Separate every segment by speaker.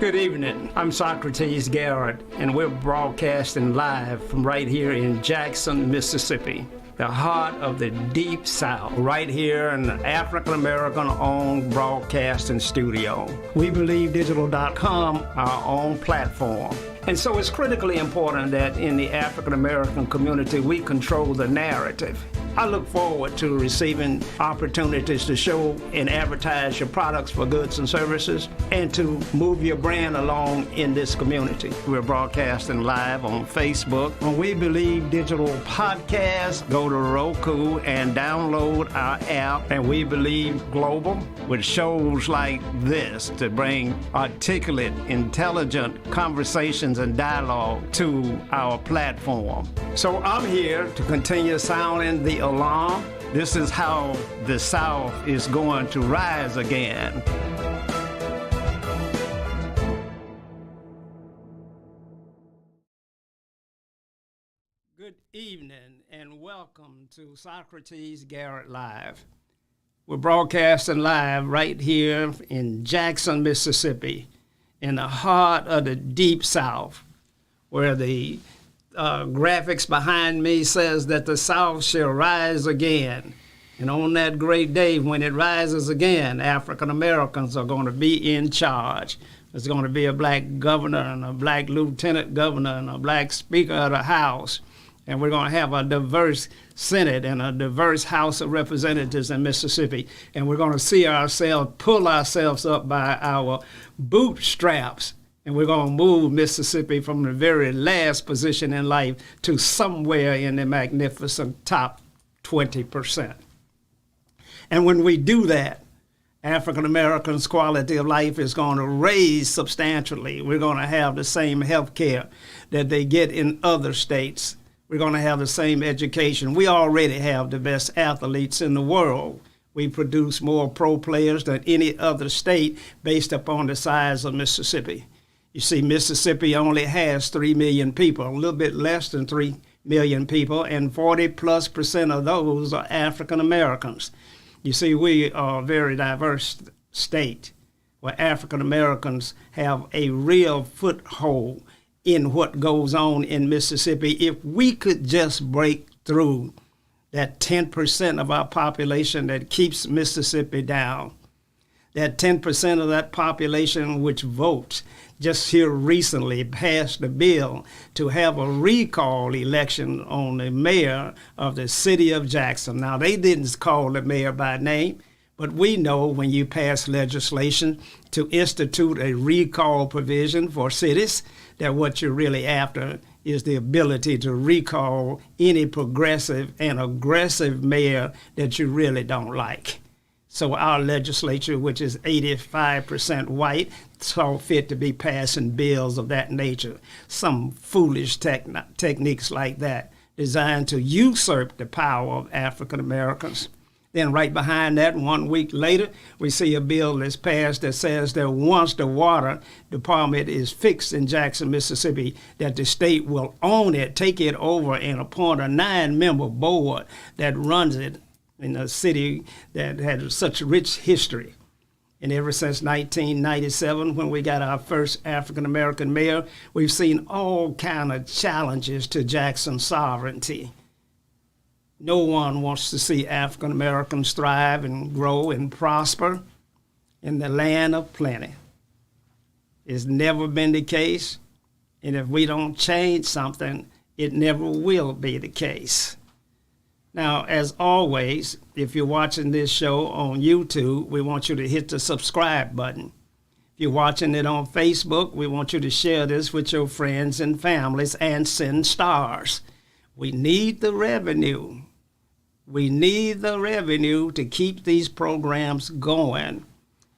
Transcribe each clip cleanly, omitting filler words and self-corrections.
Speaker 1: Good evening. I'm Socrates Garrett, and we're broadcasting live from right here in Jackson, Mississippi, the heart of the Deep South, right here in the African-American-owned broadcasting studio. We believe Digital.com, our own platform. And so it's critically important that in the African-American community, we control the narrative. I look forward to receiving opportunities to show and advertise your products for goods and services and to move your brand along in this community. We're broadcasting live on Facebook. When We Believe Digital Podcast, go to Roku and download our app, and We Believe Global, with shows like this to bring articulate, intelligent conversations and dialogue to our platform. So I'm here to continue sounding the alarm. This is how the South is going to rise again. Good evening and welcome to Socrates Garrett Live. We're broadcasting live right here in Jackson, Mississippi, in the heart of the Deep South, where the graphics behind me says that the South shall rise again. And on that great day when it rises again, African Americans are going to be in charge. There's going to be a black governor and a black lieutenant governor and a black speaker of the House. And we're going to have a diverse Senate and a diverse House of Representatives in Mississippi. And we're going to see ourselves, pull ourselves up by our bootstraps. And we're going to move Mississippi from the very last position in life to somewhere in the magnificent top 20%. And when we do that, African Americans' quality of life is going to raise substantially. We're going to have the same health care that they get in other states. We're going to have the same education. We already have the best athletes in the world. We produce more pro players than any other state based upon the size of Mississippi. You see, Mississippi only has 3 million people, a little bit less than 3 million people, and 40+% of those are African Americans. You see, we are a very diverse state where African Americans have a real foothold in what goes on in Mississippi. If we could just break through that 10% of our population that keeps Mississippi down, that 10% of that population which votes, just here recently passed the bill to have a recall election on the mayor of the city of Jackson. Now, they didn't call the mayor by name, but we know when you pass legislation to institute a recall provision for cities, that what you're really after is the ability to recall any progressive and aggressive mayor that you really don't like. So our legislature, which is 85% white, saw fit to be passing bills of that nature. Some foolish techniques like that designed to usurp the power of African Americans. Then right behind that, 1 week later, we see a bill that's passed that says that once the water department is fixed in Jackson, Mississippi, that the state will own it, take it over, and appoint a 9-member board that runs it in a city that had such rich history. And ever since 1997, when we got our first African-American mayor, we've seen all kind of challenges to Jackson's sovereignty. No one wants to see African Americans thrive and grow and prosper in the land of plenty. It's never been the case, and if we don't change something, it never will be the case. Now, as always, if you're watching this show on YouTube, we want you to hit the subscribe button. If you're watching it on Facebook, we want you to share this with your friends and families and send stars. We need the revenue. We need the revenue to keep these programs going.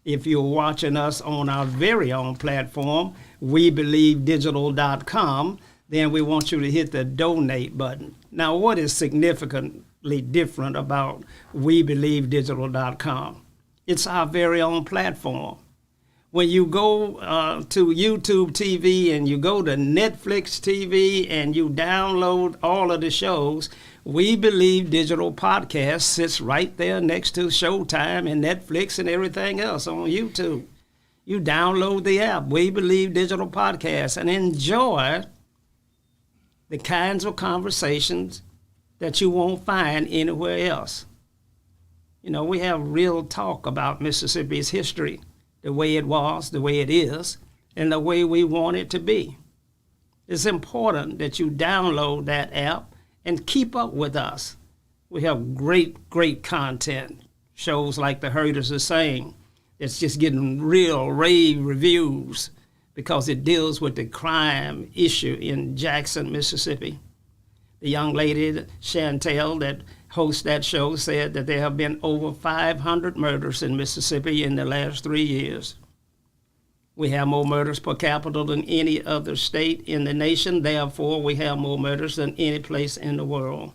Speaker 1: If you're watching us on our very own platform, WeBelieveDigital.com, then we want you to hit the donate button. Now, what is significantly different about WeBelieveDigital.com? It's our very own platform. When you go to YouTube TV and you go to Netflix TV and you download all of the shows, We Believe Digital Podcast sits right there next to Showtime and Netflix and everything else on YouTube. you download the app, We Believe Digital Podcast, and enjoy the kinds of conversations that you won't find anywhere else. You know, we have real talk about Mississippi's history, the way it was, the way it is, and the way we want it to be. It's important that you download that app and keep up with us. We have great content. Shows like The Herders Are Saying, it's just getting real rave reviews because it deals with the crime issue in Jackson, Mississippi. The young lady, Chantel, that hosts that show, said that there have been over 500 murders in Mississippi in the last 3 years. We have more murders per capita than any other state in the nation. Therefore, we have more murders than any place in the world.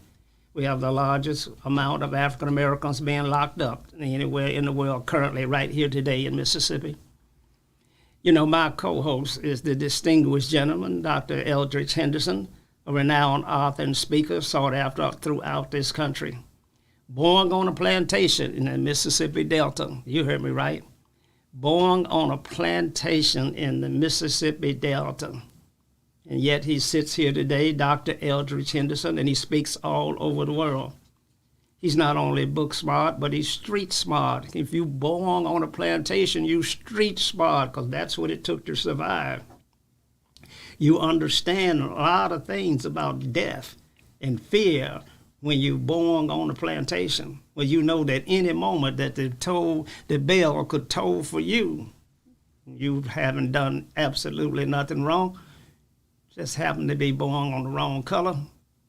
Speaker 1: We have the largest amount of African Americans being locked up anywhere in the world currently, right here today in Mississippi. You know, my co-host is the distinguished gentleman, Dr. Eldridge Henderson, a renowned author and speaker sought after throughout this country. Born on a plantation in the Mississippi Delta. You heard me right. Born on a plantation in the Mississippi Delta. And yet he sits here today, Dr. Eldridge Henderson, and he speaks all over the world. He's not only book smart, but he's street smart. If you're born on a plantation, you street smart, because that's what it took to survive. You understand a lot of things about death and fear when you're born on a plantation, where you know that any moment that the bell could toll for you. You haven't done absolutely nothing wrong. Just happened to be born on the wrong color,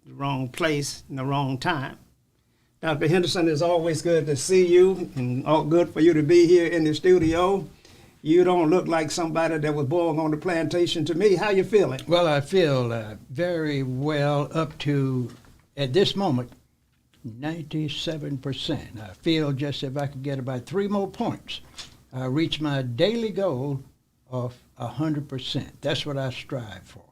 Speaker 1: the wrong place, and the wrong time. Dr. Henderson, it's always good to see you, and all good for you to be here in the studio. You don't look like somebody that was born on the plantation to me. How you feeling?
Speaker 2: Well, I feel very well up to, at this moment, 97%. I feel just if I could get about 3 more points, I reach my daily goal of 100%. That's what I strive for.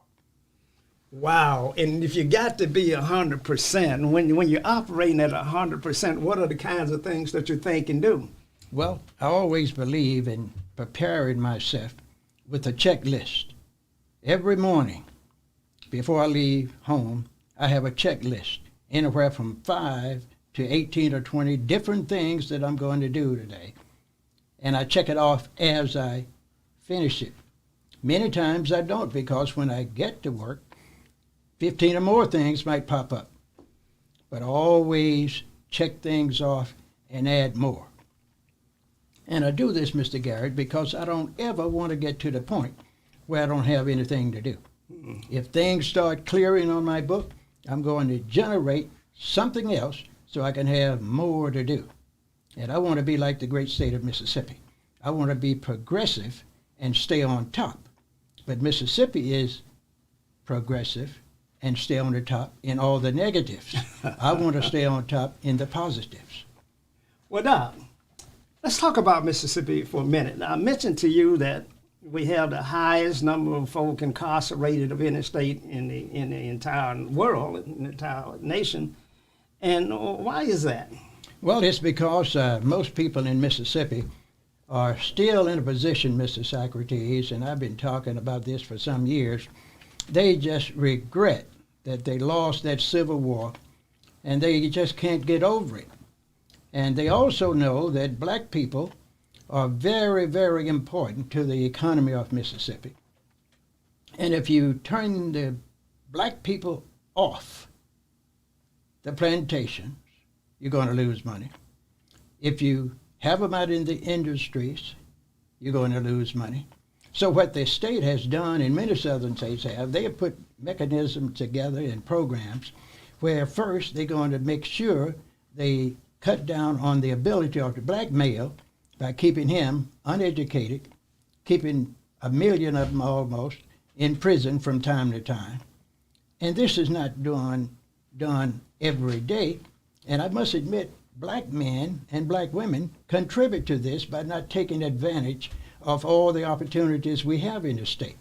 Speaker 1: Wow, and if you got to be 100%, when you're operating at 100%, what are the kinds of things that you think and do?
Speaker 2: Well, I always believe in preparing myself with a checklist. Every morning, before I leave home, I have a checklist, anywhere from 5 to 18 or 20 different things that I'm going to do today. And I check it off as I finish it. Many times I don't, because when I get to work, 15 or more things might pop up. But I always check things off and add more. And I do this, Mr. Garrett, because I don't ever want to get to the point where I don't have anything to do. If things start clearing on my book, I'm going to generate something else so I can have more to do. And I want to be like the great state of Mississippi. I want to be progressive and stay on top. But Mississippi is progressive and stay on the top in all the negatives. I want to stay on top in the positives.
Speaker 1: Well, Doc, let's talk about Mississippi for a minute. I mentioned to you that we have the highest number of folk incarcerated of any state in the entire world, in the entire nation. And why is that?
Speaker 2: Well, it's because most people in Mississippi are still in a position, Mr. Socrates, and I've been talking about this for some years. They just regret that they lost that Civil War, and they just can't get over it. And they also know that black people are very, very important to the economy of Mississippi. And if you turn the black people off the plantations, you're going to lose money. If you have them out in the industries, you're going to lose money. So what the state has done, and many southern states have, they have put mechanisms together and programs where first they're going to make sure they cut down on the ability of the black male by keeping him uneducated, keeping 1 million of them almost in prison from time to time. And this is not done every day. And I must admit, black men and black women contribute to this by not taking advantage of all the opportunities we have in the state.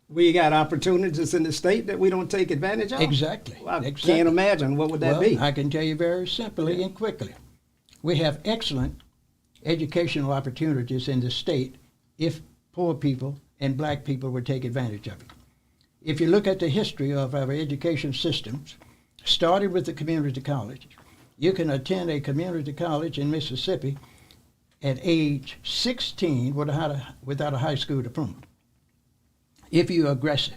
Speaker 1: We got opportunities in the state that we don't take advantage of?
Speaker 2: Exactly.
Speaker 1: Well, I can't imagine. What would that be?
Speaker 2: I can tell you very simply and quickly. We have excellent educational opportunities in the state if poor people and black people would take advantage of it. If you look at the history of our education systems, started with the community colleges, you can attend a community college in Mississippi at age 16 without a high school diploma. If you're aggressive,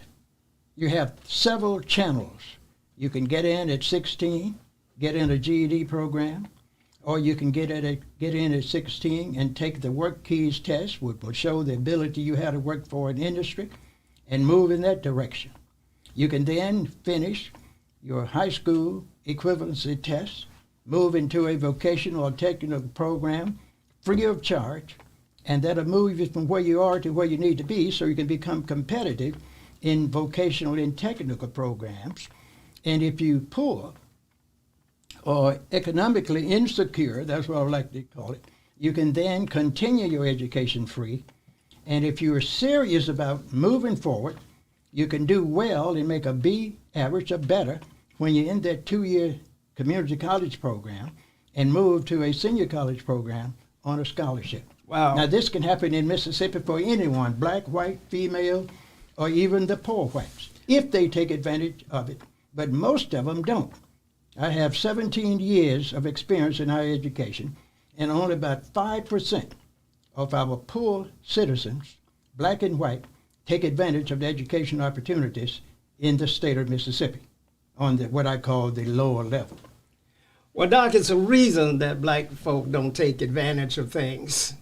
Speaker 2: you have several channels. You can get in at 16, get in a GED program, or you can get in at 16 and take the work keys test, which will show the ability you have to work for an industry, and move in that direction. You can then finish your high school equivalency test, move into a vocational or technical program free of charge, and that'll move you from where you are to where you need to be so you can become competitive in vocational and technical programs. And if you're poor or economically insecure, that's what I like to call it, you can then continue your education free. And if you're serious about moving forward, you can do well and make a B average or better when you're in that 2-year community college program and move to a senior college program on a scholarship.
Speaker 1: Wow.
Speaker 2: Now, this can happen in Mississippi for anyone, black, white, female, or even the poor whites, if they take advantage of it. But most of them don't. I have 17 years of experience in higher education, and only about 5% of our poor citizens, black and white, take advantage of the education opportunities in the state of Mississippi on what I call the lower level.
Speaker 1: Well, Doc, it's a reason that black folk don't take advantage of things,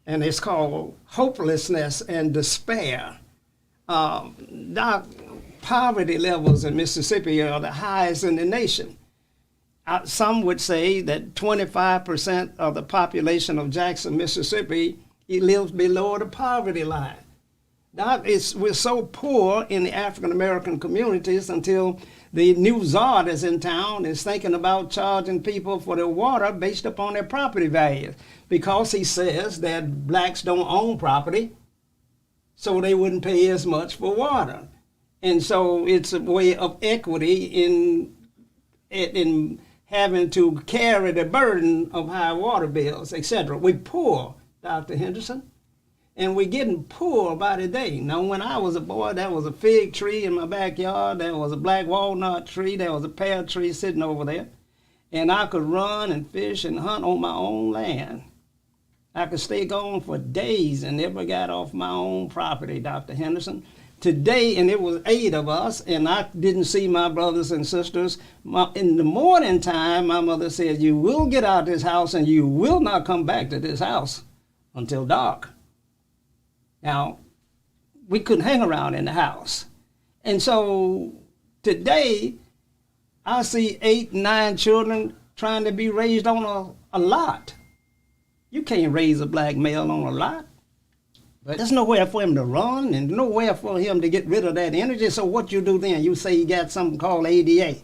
Speaker 1: and it's called hopelessness and despair. Doc, poverty levels in Mississippi are the highest in the nation. Some would say that 25% of the population of Jackson, Mississippi, lives below the poverty line. Doc, we're so poor in the African American communities until the new czar that's in town is thinking about charging people for their water based upon their property values, because he says that blacks don't own property, so they wouldn't pay as much for water. And so it's a way of equity in having to carry the burden of high water bills, etc. We're poor, Dr. Henderson, and we're getting poor by the day. Now, when I was a boy, there was a fig tree in my backyard, there was a black walnut tree, there was a pear tree sitting over there, and I could run and fish and hunt on my own land. I could stay gone for days and never got off my own property, Dr. Henderson. Today, and it was 8 of us, and I didn't see my brothers and sisters. In the morning time, my mother said, "You will get out of this house and you will not come back to this house until dark." Now, we couldn't hang around in the house. And so today, I see 8, 9 children trying to be raised on a lot. You can't raise a black male on a lot. But there's nowhere for him to run and nowhere for him to get rid of that energy. So what you do then? You say you got something called ADA,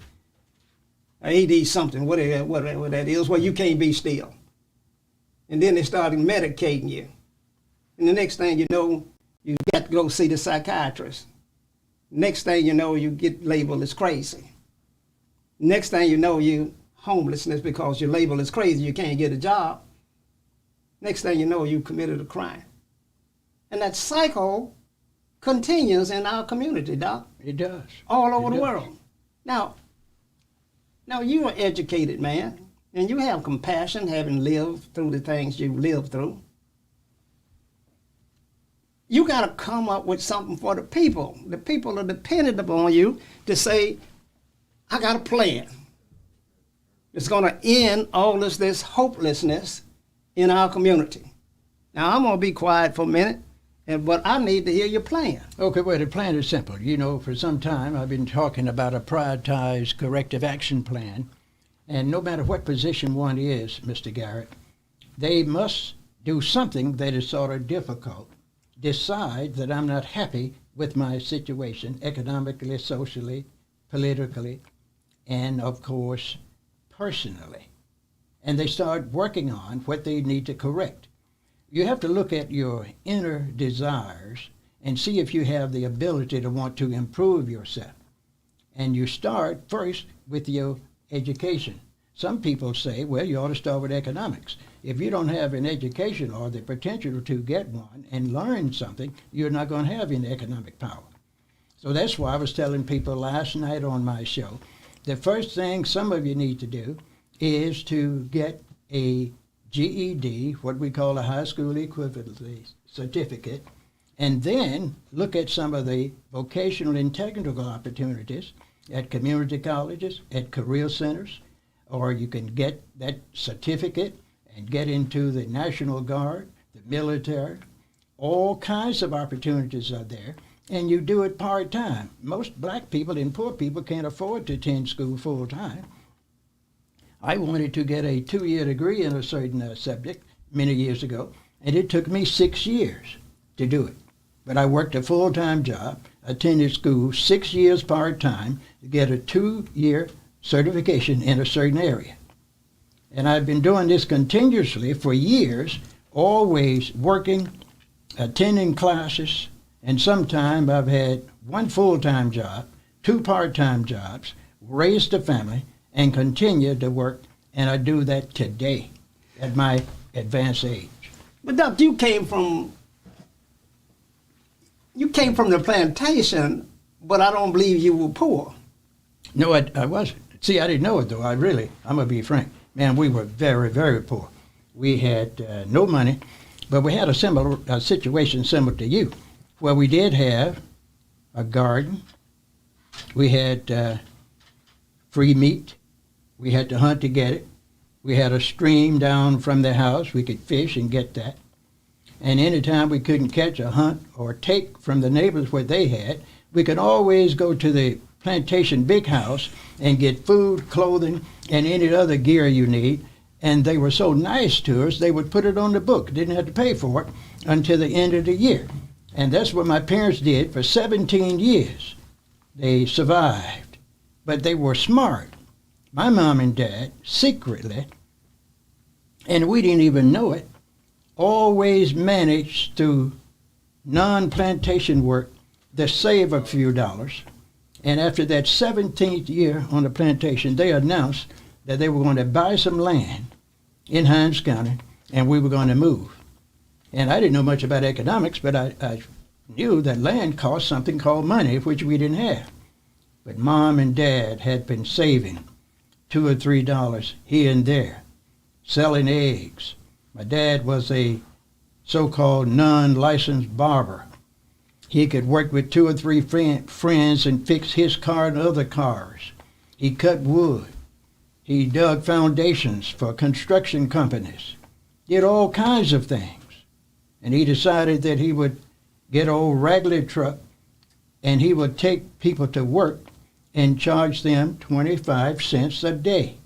Speaker 1: or AD something, whatever that is, where you can't be still. And then they started medicating you. And the next thing you know, you got to go see the psychiatrist. Next thing you know, you get labeled as crazy. Next thing you know, you homelessness because you're labeled as crazy. You can't get a job. Next thing you know, you committed a crime. And that cycle continues in our community, Doc.
Speaker 2: It does.
Speaker 1: All over the world. Now, you're an educated man, and you have compassion, having lived through the things you've lived through. You got to come up with something for the people. The people are dependent upon you to say, I got a plan. It's going to end all this hopelessness in our community. Now, I'm going to be quiet for a minute. But I need to hear your plan.
Speaker 2: Okay, well, the plan is simple. You know, for some time I've been talking about a prioritized corrective action plan. And no matter what position one is, Mr. Garrett, they must do something that is sort of difficult. Decide that I'm not happy with my situation, economically, socially, politically, and of course, personally. And they start working on what they need to correct. You have to look at your inner desires and see if you have the ability to want to improve yourself. And you start first with your education. Some people say, well, you ought to start with economics. If you don't have an education or the potential to get one and learn something, you're not going to have any economic power. So that's why I was telling people last night on my show, the first thing some of you need to do is to get a GED, what we call a high school equivalency certificate, and then look at some of the vocational and technical opportunities at community colleges, at career centers, or you can get that certificate and get into the National Guard, the military. All kinds of opportunities are there, and you do it part-time. Most black people and poor people can't afford to attend school full-time. I wanted to get a 2-year degree in a certain subject many years ago, and it took me 6 years to do it. But I worked a full-time job, attended school 6 years part-time to get a 2-year certification in a certain area. And I've been doing this continuously for years, always working, attending classes, and sometime I've had 1 full-time job, 2 part-time jobs, raised a family, and continued to work, and I do that today at my advanced age.
Speaker 1: But Doc, you came from the plantation, but I don't believe you were poor.
Speaker 2: No, I wasn't. See, I didn't know it, though. I'm going to be frank. Man, we were very, very poor. We had no money, but we had a situation similar to you, where we did have a garden. We had free meat. We had to hunt to get it. We had a stream down from the house. We could fish and get that. And anytime we couldn't catch a hunt or take from the neighbors what they had, we could always go to the plantation big house and get food, clothing, and any other gear you need. And they were so nice to us, they would put it on the book. Didn't have to pay for it until the end of the year. And that's what my parents did for 17 years. They survived, but they were smart. My mom and dad, secretly, and we didn't even know it, always managed through non-plantation work to save a few dollars. And after that 17th year on the plantation, they announced that they were going to buy some land in Hinds County, and we were going to move. And I didn't know much about economics, but I knew that land cost something called money, which we didn't have. But Mom and Dad had been saving $2 or $3 here and there, selling eggs. My dad was a so-called non-licensed barber. He could work with 2 or 3 friends and fix his car and other cars. He cut wood. He dug foundations for construction companies. Did all kinds of things. And he decided that he would get an old raggedy truck and he would take people to work and charge them 25 cents a day,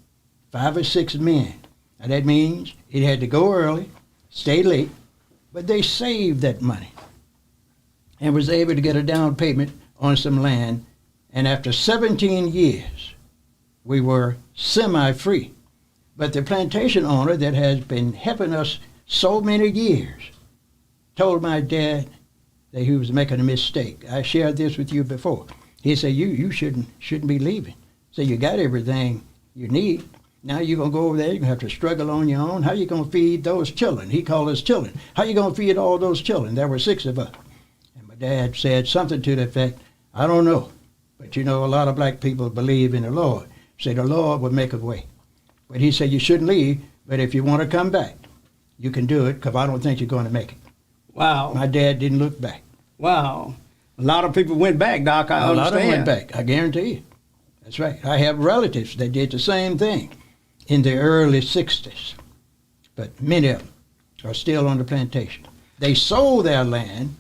Speaker 2: 5 or 6 men. Now that means he had to go early, stay late, but they saved that money and was able to get a down payment on some land. And after 17 years, we were semi-free. But the plantation owner that has been helping us so many years told my dad that he was making a mistake. I shared this with you before. He said, you shouldn't be leaving. So you got everything you need. Now you're going to go over there, you're going to have to struggle on your own. How you going to feed those children? He called us children. How you going to feed all those children? There were 6 of us. And my dad said something to the effect, I don't know. But you know, a lot of black people believe in the Lord. Say the Lord will make a way. But he said you shouldn't leave, but if you want to come back, you can do it, because I don't think you're going to make it.
Speaker 1: Wow.
Speaker 2: My dad didn't look back.
Speaker 1: Wow. A lot of people went back, Doc. I understand.
Speaker 2: A lot of them went back, I guarantee you. That's right. I have relatives that did the same thing in the early 60s. But many of them are still on the plantation. They sold their land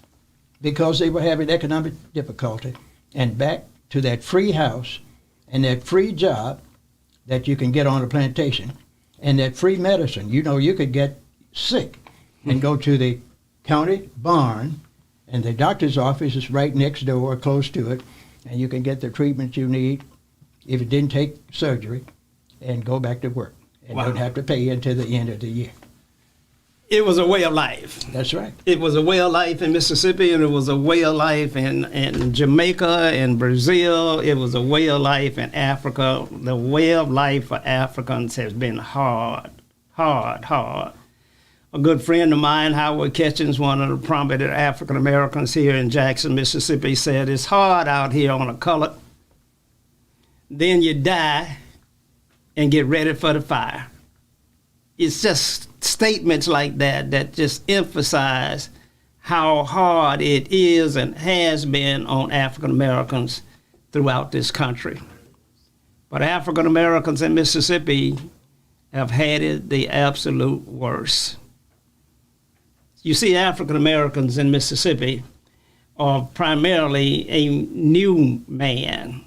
Speaker 2: because they were having economic difficulty, and back to that free house and that free job that you can get on a plantation and that free medicine. You know, you could get sick and go to the county barn, and the doctor's office is right next door or close to it, and you can get the treatment you need if it didn't take surgery and go back to work and
Speaker 1: Wow.
Speaker 2: don't have to pay until the end of the year.
Speaker 1: It was a way of life.
Speaker 2: That's right.
Speaker 1: It was a way of life in Mississippi, and it was a way of life in Jamaica and Brazil. It was a way of life in Africa. The way of life for Africans has been hard, hard, hard. A good friend of mine, Howard Ketchens, one of the prominent African Americans here in Jackson, Mississippi, said, it's hard out here on a color. Then you die and get ready for the fire. It's just statements like that that just emphasize how hard it is and has been on African Americans throughout this country. But African Americans in Mississippi have had it the absolute worst. You see, African Americans in Mississippi are primarily a new man.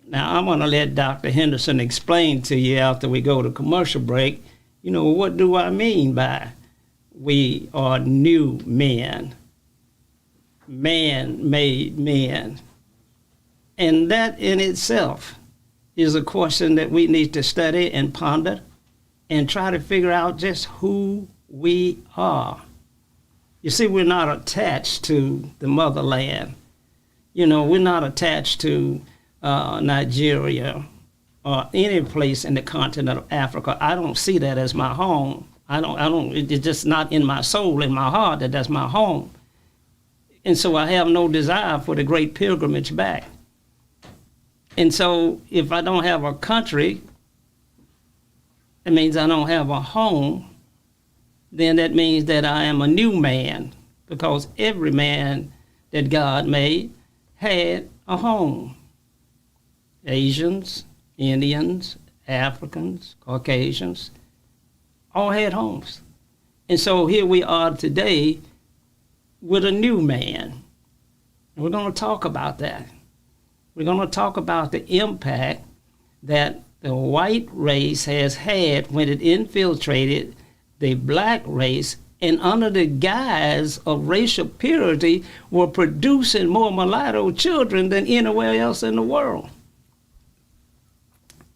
Speaker 1: Now, I'm going to let Dr. Henderson explain to you after we go to commercial break, what do I mean by we are new men, man-made men? And that in itself is a question that we need to study and ponder and try to figure out just who we are. You see, we're not attached to the motherland. We're not attached to Nigeria or any place in the continent of Africa. I don't see that as my home. It's just not in my soul, in my heart, that that's my home. And so I have no desire for the great pilgrimage back. And so if I don't have a country, it means I don't have a home. Then that means that I am a new man, because every man that God made had a home. Asians, Indians, Africans, Caucasians, all had homes. And so here we are today with a new man. We're going to talk about that. We're going to talk about the impact that the white race has had when it infiltrated the black race, and under the guise of racial purity were producing more mulatto children than anywhere else in the world.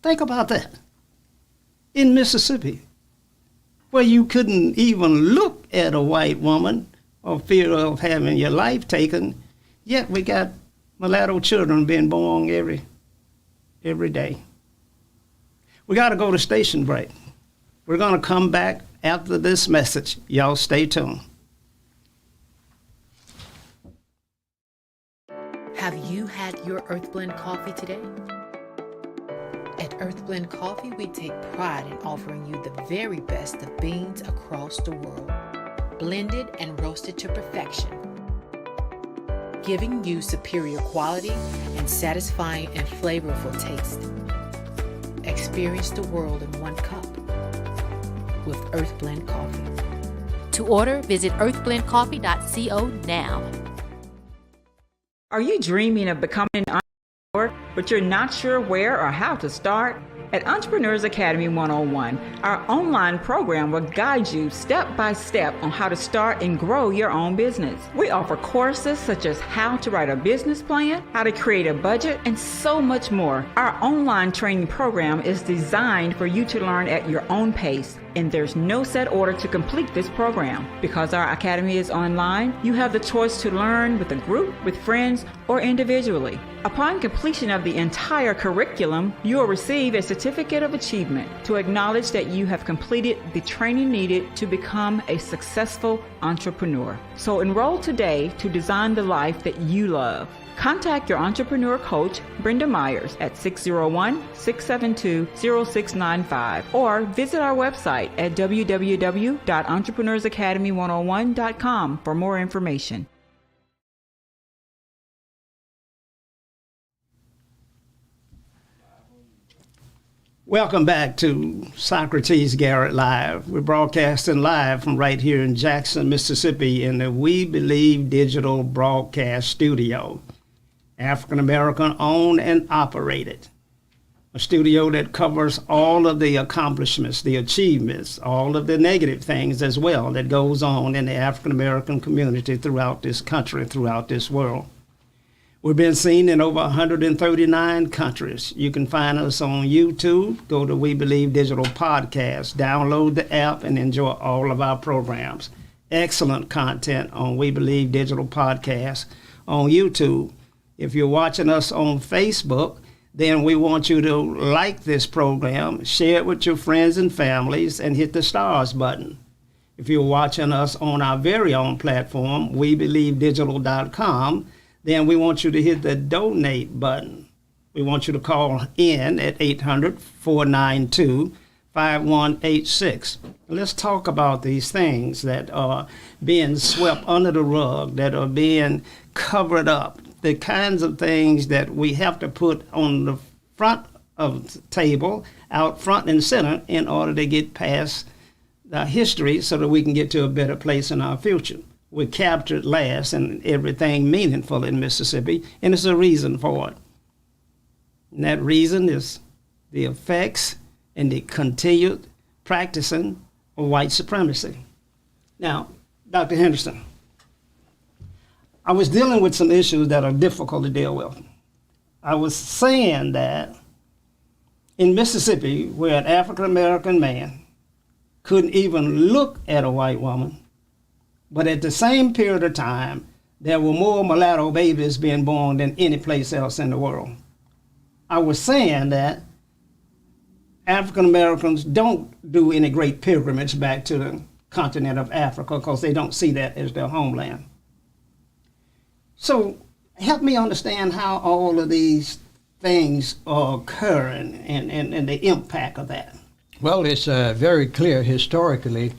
Speaker 1: Think about that. In Mississippi, where you couldn't even look at a white woman or fear of having your life taken, yet we got mulatto children being born every day. We got to go to station break. We're going to come back after this message. Y'all stay tuned.
Speaker 3: Have you had your Earth Blend coffee today? At Earth Blend Coffee, we take pride in offering you the very best of beans across the world, blended and roasted to perfection, giving you superior quality and satisfying and flavorful taste. Experience the world in one cup with Earth Blend Coffee.
Speaker 4: To order, visit earthblendcoffee.co now.
Speaker 5: Are you dreaming of becoming an entrepreneur, but you're not sure where or how to start? At Entrepreneurs Academy 101, our online program will guide you step by step on how to start and grow your own business. We offer courses such as how to write a business plan, how to create a budget, and so much more. Our online training program is designed for you to learn at your own pace, and there's no set order to complete this program. Because our academy is online, you have the choice to learn with a group, with friends, or individually. Upon completion of the entire curriculum, you will receive a certificate of achievement to acknowledge that you have completed the training needed to become a successful entrepreneur. So enroll today to design the life that you love. Contact your entrepreneur coach, Brenda Myers, at 601-672-0695 or visit our website at www.entrepreneursacademy101.com for more information.
Speaker 1: Welcome back to Socrates Garrett Live. We're broadcasting live from right here in Jackson, Mississippi in the We Believe Digital Broadcast Studio. African American owned and operated. A studio that covers all of the accomplishments, the achievements, all of the negative things as well that goes on in the African American community throughout this country, throughout this world. We've been seen in over 139 countries. You can find us on YouTube. Go to We Believe Digital Podcast. Download the app and enjoy all of our programs. Excellent content on We Believe Digital Podcast on YouTube. If you're watching us on Facebook, then we want you to like this program, share it with your friends and families, and hit the stars button. If you're watching us on our very own platform, WeBelieveDigital.com, then we want you to hit the donate button. We want you to call in at 800-492-5186. Let's talk about these things that are being swept under the rug, that are being covered up, the kinds of things that we have to put on the front of the table, out front and center, in order to get past the history so that we can get to a better place in our future. We're captured last in everything meaningful in Mississippi, and there's a reason for it. And that reason is the effects and the continued practicing of white supremacy. Now, Dr. Henderson, I was dealing with some issues that are difficult to deal with. I was saying that in Mississippi, where an African-American man couldn't even look at a white woman, but at the same period of time, there were more mulatto babies being born than any place else in the world. I was saying that African Americans don't do any great pilgrimage back to the continent of Africa because they don't see that as their homeland. So help me understand how all of these things are occurring and the impact of that.
Speaker 2: Well, it's very clear historically.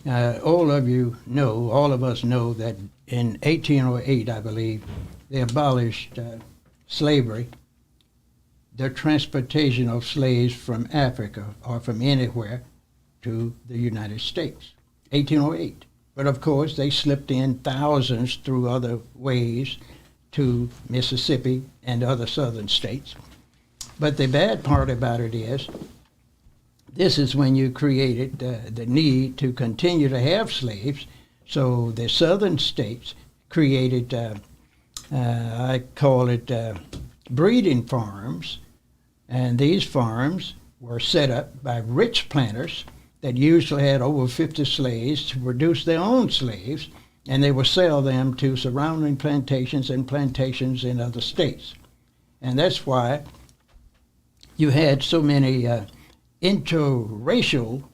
Speaker 2: All of us know that in 1808, I believe, they abolished slavery, the transportation of slaves from Africa or from anywhere to the United States. 1808. But of course, they slipped in thousands through other ways to Mississippi and other southern states. But the bad part about it is, this is when you created the need to continue to have slaves. So the southern states created, I call it breeding farms. And these farms were set up by rich planters that usually had over 50 slaves to produce their own slaves, and they would sell them to surrounding plantations and plantations in other states. And that's why you had so many interracial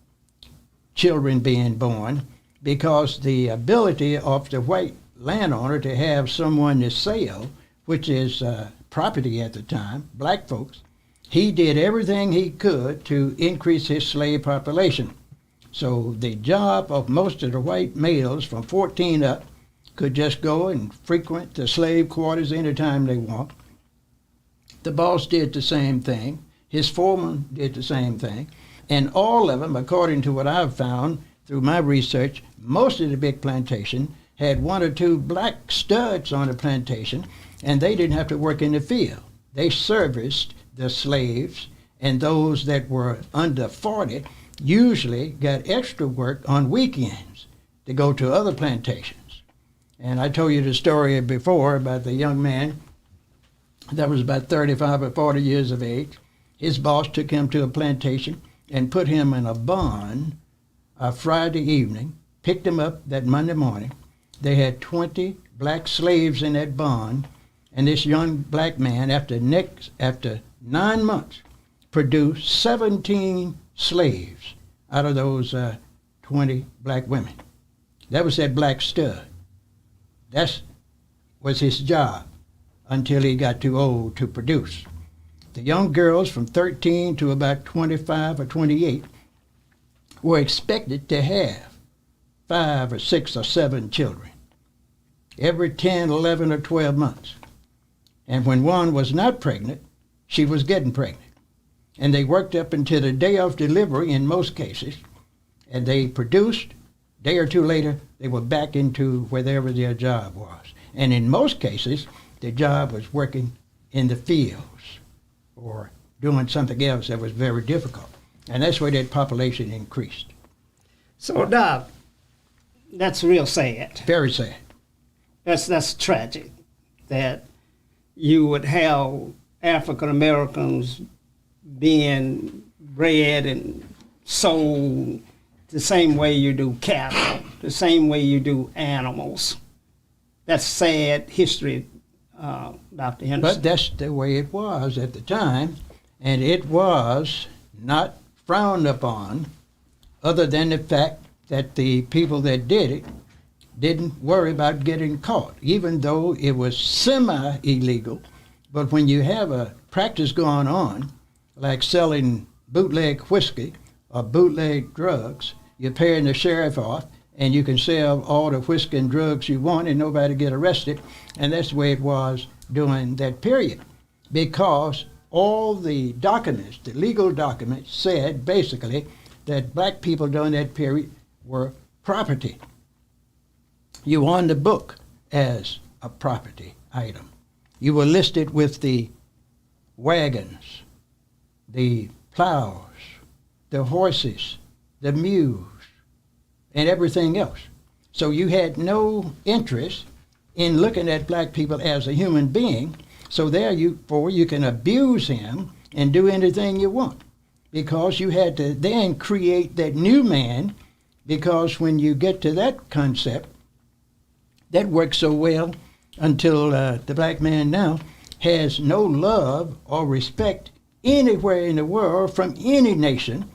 Speaker 2: children being born, because the ability of the white landowner to have someone to sell, which is property at the time, black folks, he did everything he could to increase his slave population. So the job of most of the white males from 14 up could just go and frequent the slave quarters anytime they want. The boss did the same thing. His foreman did the same thing. And all of them, according to what I've found through my research, most of the big plantation had one or two black studs on the plantation, and they didn't have to work in the field. They serviced the slaves, and those that were under 40 usually got extra work on weekends to go to other plantations. And I told you the story before about the young man that was about 35 or 40 years of age. His boss took him to a plantation and put him in a barn a Friday evening, picked him up that Monday morning. They had 20 black slaves in that barn, and this young black man, after 9 months, produced 17 slaves out of those 20 black women. That was that black stud. That was his job until he got too old to produce. The young girls from 13 to about 25 or 28 were expected to have 5 or 6 or 7 children every 10, 11, or 12 months. And when one was not pregnant, she was getting pregnant. And they worked up until the day of delivery in most cases, and they produced. A day or two later, they were back into wherever their job was. And in most cases, the job was working in the fields or doing something else that was very difficult. And that's where that population increased.
Speaker 1: So, Doc, that's real sad.
Speaker 2: Very sad.
Speaker 1: That's tragic that you would have African Americans being bred and sold the same way you do cattle, the same way you do animals. That's sad history, Dr. Henderson.
Speaker 2: But that's the way it was at the time, and it was not frowned upon, other than the fact that the people that did it didn't worry about getting caught, even though it was semi-illegal. But when you have a practice going on, like selling bootleg whiskey or bootleg drugs, you're paying the sheriff off, and you can sell all the whiskey and drugs you want and nobody get arrested. And that's the way it was during that period, because all the documents, the legal documents, said basically that black people during that period were property. You were on the book as a property item. You were listed with the wagons, the plows, the horses, the mules, and everything else. So you had no interest in looking at black people as a human being. So therefore you can abuse him and do anything you want, because you had to then create that new man, because when you get to that concept, that works so well until the black man now has no love or respect anywhere in the world from any nation,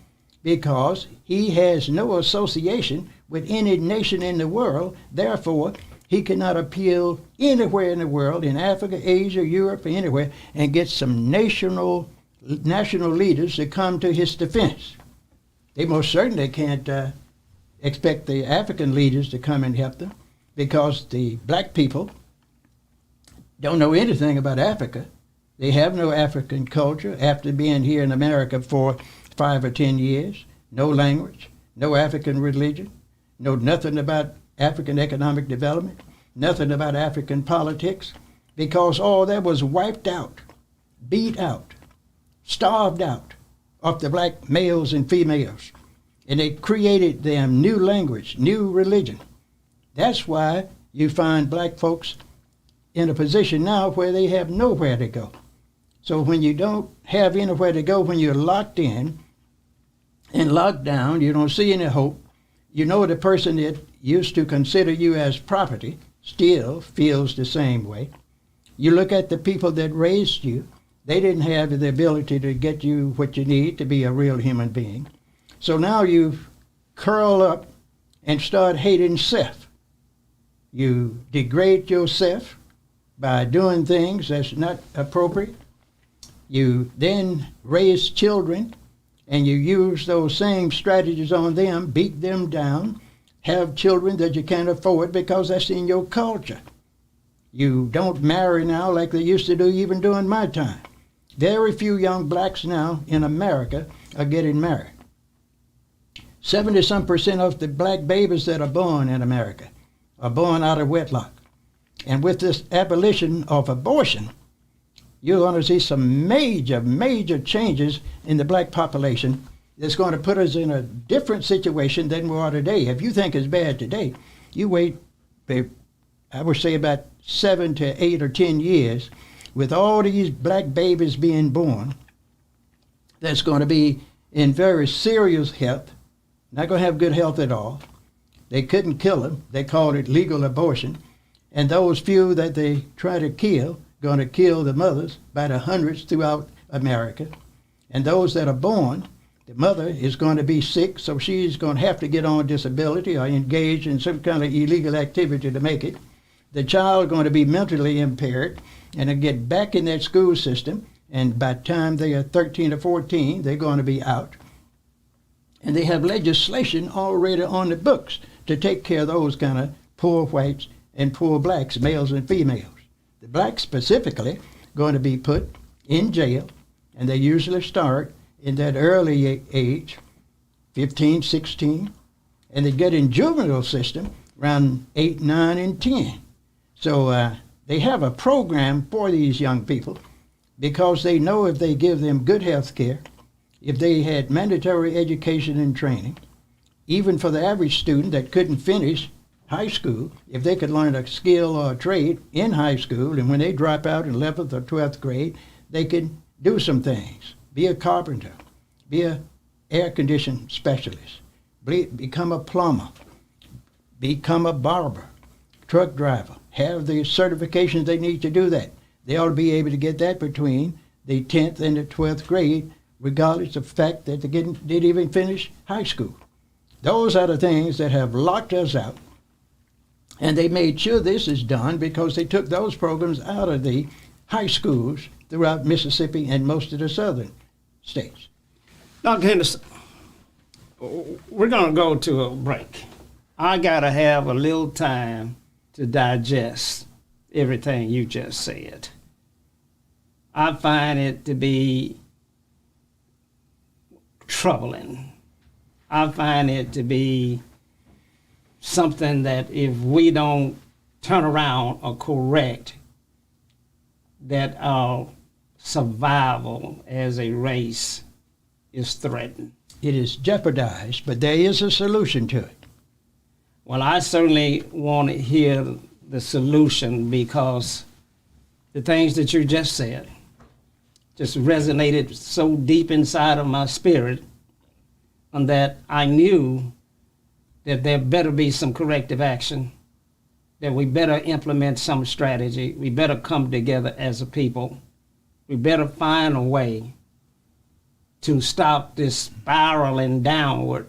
Speaker 2: because he has no association with any nation in the world. Therefore, he cannot appeal anywhere in the world, in Africa, Asia, Europe, or anywhere, and get some national leaders to come to his defense. They most certainly can't expect the African leaders to come and help them, because the black people don't know anything about Africa. They have no African culture after being here in America for 5 or 10 years. No language, no African religion, know nothing about African economic development, nothing about African politics, because all that was wiped out, beat out, starved out of the black males and females. And they created them new language, new religion. That's why you find black folks in a position now where they have nowhere to go. So when you don't have anywhere to go, when you're locked in and locked down, you don't see any hope. You know the person that used to consider you as property still feels the same way. You look at the people that raised you, they didn't have the ability to get you what you need to be a real human being. So now you curl up and start hating self. You degrade yourself by doing things that's not appropriate. You then raise children and you use those same strategies on them, beat them down, have children that you can't afford because that's in your culture. You don't marry now like they used to do even during my time. Very few young blacks now in America are getting married. 70-some% of the black babies that are born in America are born out of wedlock. And with this abolition of abortion, you're going to see some major changes in the black population that's going to put us in a different situation than we are today. If you think it's bad today, you wait, I would say about 7 to 8 or 10 years, with all these black babies being born, that's going to be in very serious health, not going to have good health at all. They couldn't kill them. They called it legal abortion. And those few that they try to kill, going to kill the mothers by the hundreds throughout America. And those that are born, the mother is going to be sick, so she's going to have to get on disability or engage in some kind of illegal activity to make it. The child is going to be mentally impaired and to get back in that school system, and by the time they are 13 or 14, they're going to be out. And they have legislation already on the books to take care of those kind of poor whites and poor blacks, males and females. The blacks specifically going to be put in jail, and they usually start in that early age, 15, 16, and they get in juvenile system around 8, 9, and 10. So they have a program for these young people because they know if they give them good health care, if they had mandatory education and training, even for the average student that couldn't finish high school, if they could learn a skill or a trade in high school, and when they drop out in 11th or 12th grade, they could do some things. Be a carpenter, be a air conditioning specialist, become a plumber, become a barber, truck driver, have the certifications they need to do that. They ought to be able to get that between the 10th and the 12th grade, regardless of the fact that they didn't even finish high school. Those are the things that have locked us out. And they made sure this is done because they took those programs out of the high schools throughout Mississippi and most of the southern states.
Speaker 1: Dr. Henderson, we're going to go to a break. I got to have a little time to digest everything you just said. I find it to be troubling. I find it to be something that if we don't turn around or correct, that our survival as a race is threatened.
Speaker 2: It is jeopardized, but there is a solution to it.
Speaker 1: Well, I certainly want to hear the solution because the things that you just said just resonated so deep inside of my spirit, and that I knew that there better be some corrective action, that we better implement some strategy, we better come together as a people, we better find a way to stop this spiraling downward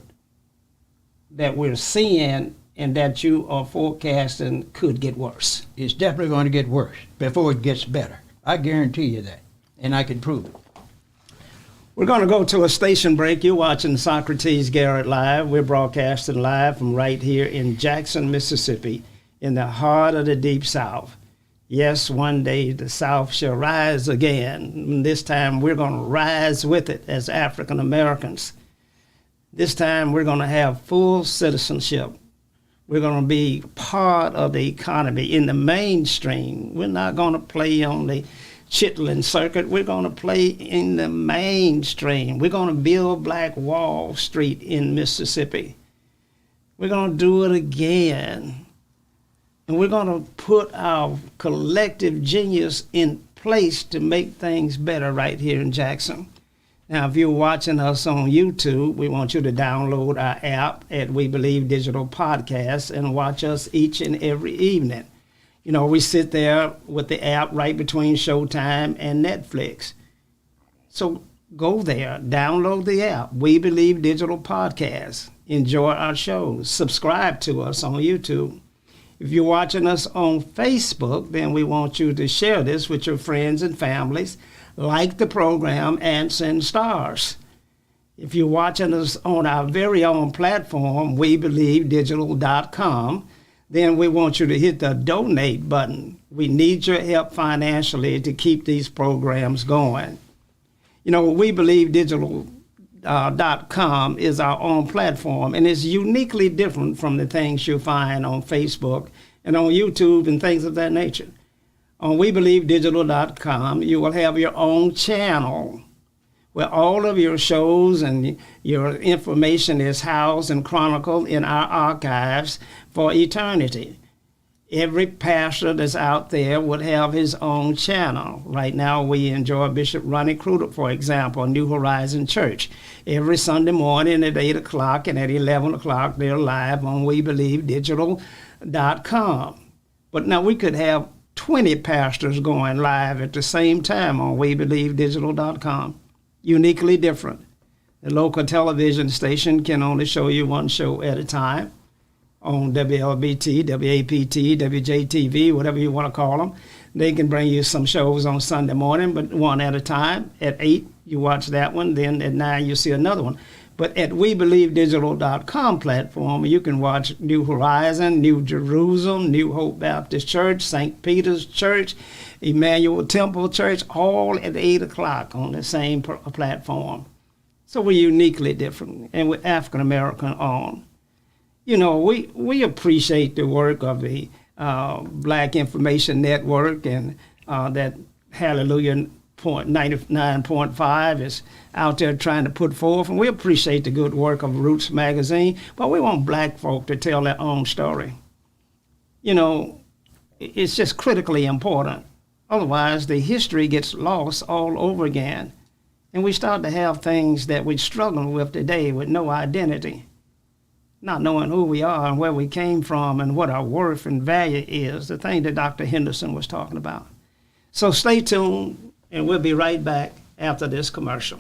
Speaker 1: that we're seeing and that you are forecasting could get worse.
Speaker 2: It's definitely going to get worse before it gets better. I guarantee you that, and I can prove it.
Speaker 1: We're going to go to a station break. You're watching Socrates Garrett Live. We're broadcasting live from right here in Jackson, Mississippi, in the heart of the Deep South. Yes, one day the South shall rise again. And this time we're going to rise with it as African Americans. This time we're going to have full citizenship. We're going to be part of the economy in the mainstream. We're not going to play on the Chitlin circuit. We're going to play in the mainstream. We're going to build Black Wall Street in Mississippi. We're going to do it again. And we're going to put our collective genius in place to make things better right here in Jackson. Now, if you're watching us on YouTube, we want you to download our app at We Believe Digital Podcast and watch us each and every evening. You know, we sit there with the app right between Showtime and Netflix. So go there, download the app, We Believe Digital Podcast. Enjoy our shows. Subscribe to us on YouTube. If you're watching us on Facebook, then we want you to share this with your friends and families, like the program, and send stars. If you're watching us on our very own platform, WeBelieveDigital.com, then we want you to hit the donate button. We need your help financially to keep these programs going. You know, WeBelieveDigital.com is our own platform, and it's uniquely different from the things you'll find on Facebook and on YouTube and things of that nature. On WeBelieveDigital.com, you will have your own channel where all of your shows and your information is housed and chronicled in our archives for eternity. Every pastor that's out there would have his own channel. Right now, we enjoy Bishop Ronnie Crudup, for example, New Horizon Church. Every Sunday morning at 8 o'clock and at 11 o'clock, they're live on WeBelieveDigital.com. But now we could have 20 pastors going live at the same time on WeBelieveDigital.com. Uniquely different. The local television station can only show you one show at a time on WLBT, WAPT, WJTV, whatever you want to call them. They can bring you some shows on Sunday morning, but one at a time. At 8, you watch that one. Then at 9, you see another one. But at WeBelieveDigital.com platform, you can watch New Horizon, New Jerusalem, New Hope Baptist Church, St. Peter's Church, Emmanuel Temple Church, all at 8 o'clock on the same platform. So we're uniquely different, and we're African-American owned. You know, we appreciate the work of the Black Information Network, and that Hallelujah 99.5 is out there trying to put forth, and we appreciate the good work of Roots Magazine, but we want black folk to tell their own story. You know, it's just critically important. Otherwise, the history gets lost all over again. And we start to have things that we struggle with today with no identity, not knowing who we are and where we came from and what our worth and value is, the thing that Dr. Henderson was talking about. So stay tuned, and we'll be right back after this commercial.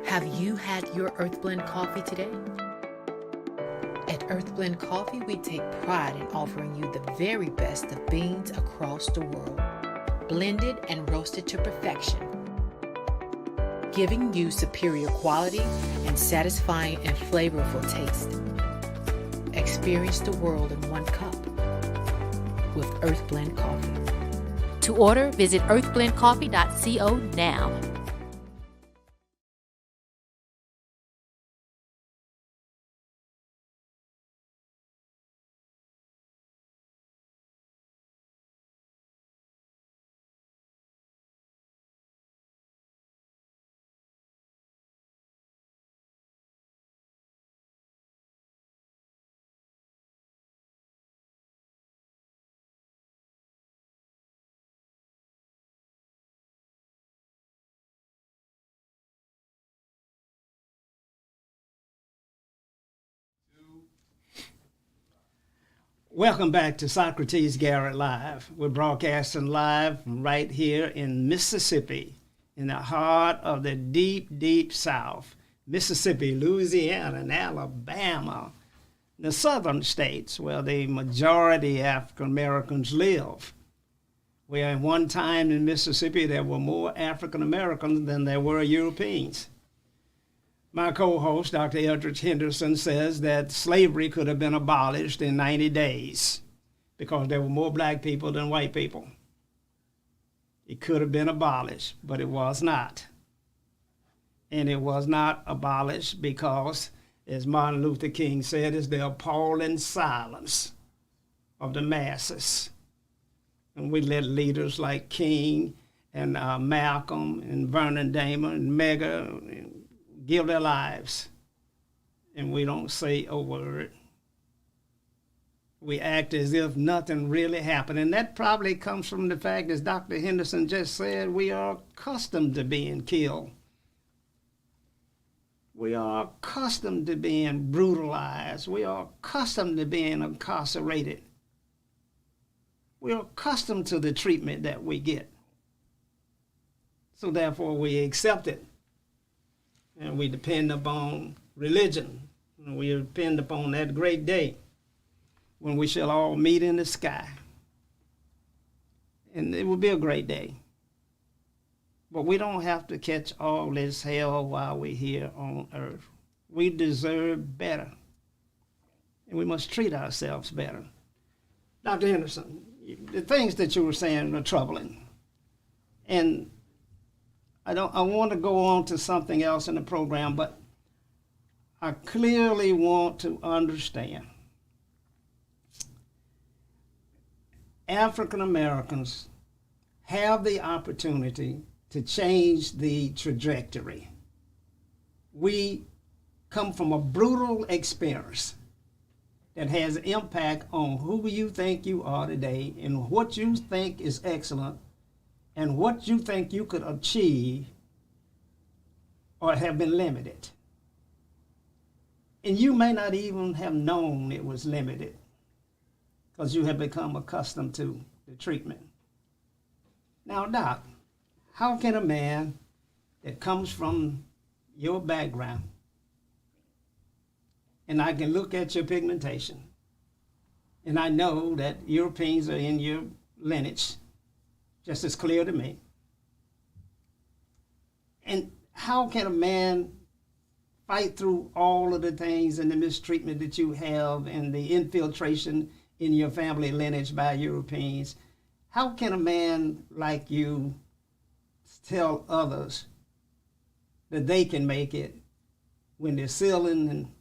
Speaker 3: Have you had your Earth Blend coffee today? At Earth Blend Coffee, we take pride in offering you the very best of beans across the world, blended and roasted to perfection, giving you superior quality and satisfying and flavorful taste. Experience the world in one cup with Earth Blend Coffee.
Speaker 4: To order, visit earthblendcoffee.co now.
Speaker 1: Welcome back to Socrates Garrett Live. We're broadcasting live from right here in Mississippi, in the heart of the deep, deep South. Mississippi, Louisiana, and Alabama, the southern states where the majority African Americans live. Where at one time in Mississippi there were more African Americans than there were Europeans. My co-host, Dr. Eldridge Henderson, says that slavery could have been abolished in 90 days because there were more black people than white people. It could have been abolished, but it was not. And it was not abolished because, as Martin Luther King said, it's the appalling silence of the masses. And we let leaders like King and Malcolm and Vernon Damon and Medgar give their lives, and we don't say a word. We act as if nothing really happened, and that probably comes from the fact, as Dr. Henderson just said, we are accustomed to being killed. We are accustomed to being brutalized. We are accustomed to being incarcerated. We are accustomed to the treatment that we get. So therefore we accept it. And we depend upon religion. And we depend upon that great day when we shall all meet in the sky. And it will be a great day. But we don't have to catch all this hell while we're here on earth. We deserve better. And we must treat ourselves better. Dr. Henderson, the things that you were saying are troubling. And I want to go on to something else in the program, but I clearly want to understand African Americans have the opportunity to change the trajectory. We come from a brutal experience that has an impact on who you think you are today and what you think is excellent and what you think you could achieve or have been limited. And you may not even have known it was limited because you have become accustomed to the treatment. Now, Doc, how can a man that comes from your background, and I can look at your pigmentation, and I know that Europeans are in your lineage, just as clear to me. And how can a man fight through all of the things and the mistreatment that you have and the infiltration in your family lineage by Europeans? How can a man like you tell others that they can make it when the ceiling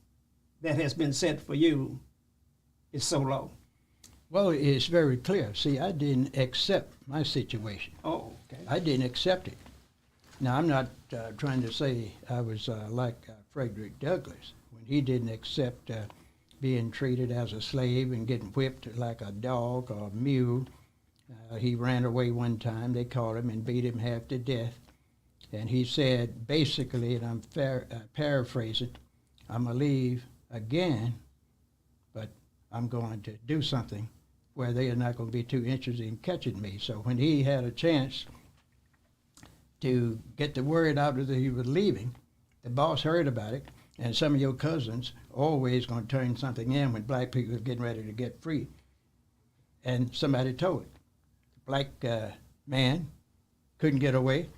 Speaker 1: that has been set for you is so low?
Speaker 2: Well, it's very clear. See, I didn't accept my situation.
Speaker 1: Oh, okay.
Speaker 2: I didn't accept it. Now, I'm not trying to say I was like Frederick Douglass when he didn't accept being treated as a slave and getting whipped like a dog or a mule. He ran away one time. They caught him and beat him half to death. And he said, basically, and I'm paraphrasing, I'm going to leave again, but I'm going to do something where they are not going to be too interested in catching me. So when he had a chance to get the word out that he was leaving, the boss heard about it, and some of your cousins always going to turn something in when black people are getting ready to get free. And somebody told it. The black man couldn't get away.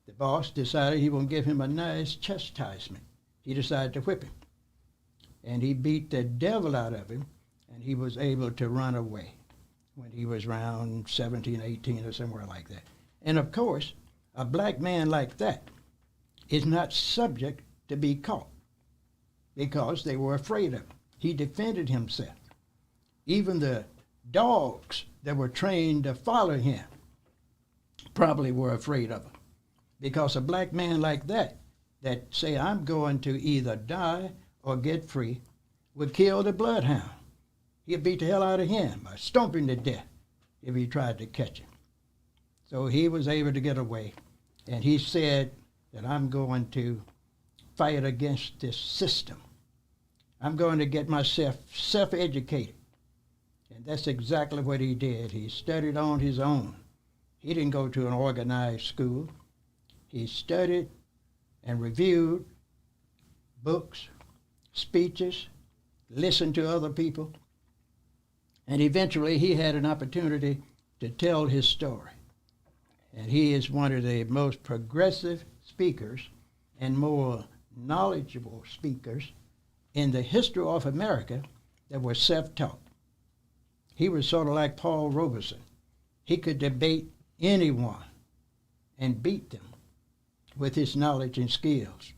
Speaker 2: The boss decided he would give him a nice chastisement. He decided to whip him. And he beat the devil out of him, and he was able to run away when he was around 17, 18, or somewhere like that. And of course, a black man like that is not subject to be caught because they were afraid of him. He defended himself. Even the dogs that were trained to follow him probably were afraid of him. Because a black man like that say, I'm going to either die or get free, would kill the bloodhound. He'd beat the hell out of him or stomp him to death if he tried to catch him. So he was able to get away. And he said that I'm going to fight against this system. I'm going to get myself self-educated. And that's exactly what he did. He studied on his own. He didn't go to an organized school. He studied and reviewed books, speeches, listened to other people, and eventually he had an opportunity to tell his story. And he is one of the most progressive speakers and more knowledgeable speakers in the history of America that was self-taught. He was sort of like Paul Robeson. He could debate anyone and beat them with his knowledge and skills.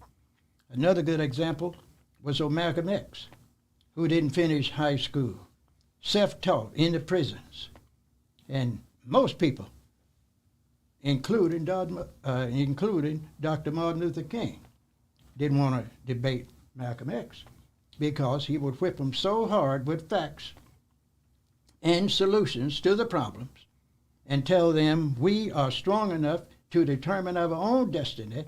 Speaker 2: Another good example was Malcolm X, who didn't finish high school, self-taught in the prisons. And most people, including Dr. Martin Luther King, didn't want to debate Malcolm X because he would whip them so hard with facts and solutions to the problems and tell them we are strong enough to determine our own destiny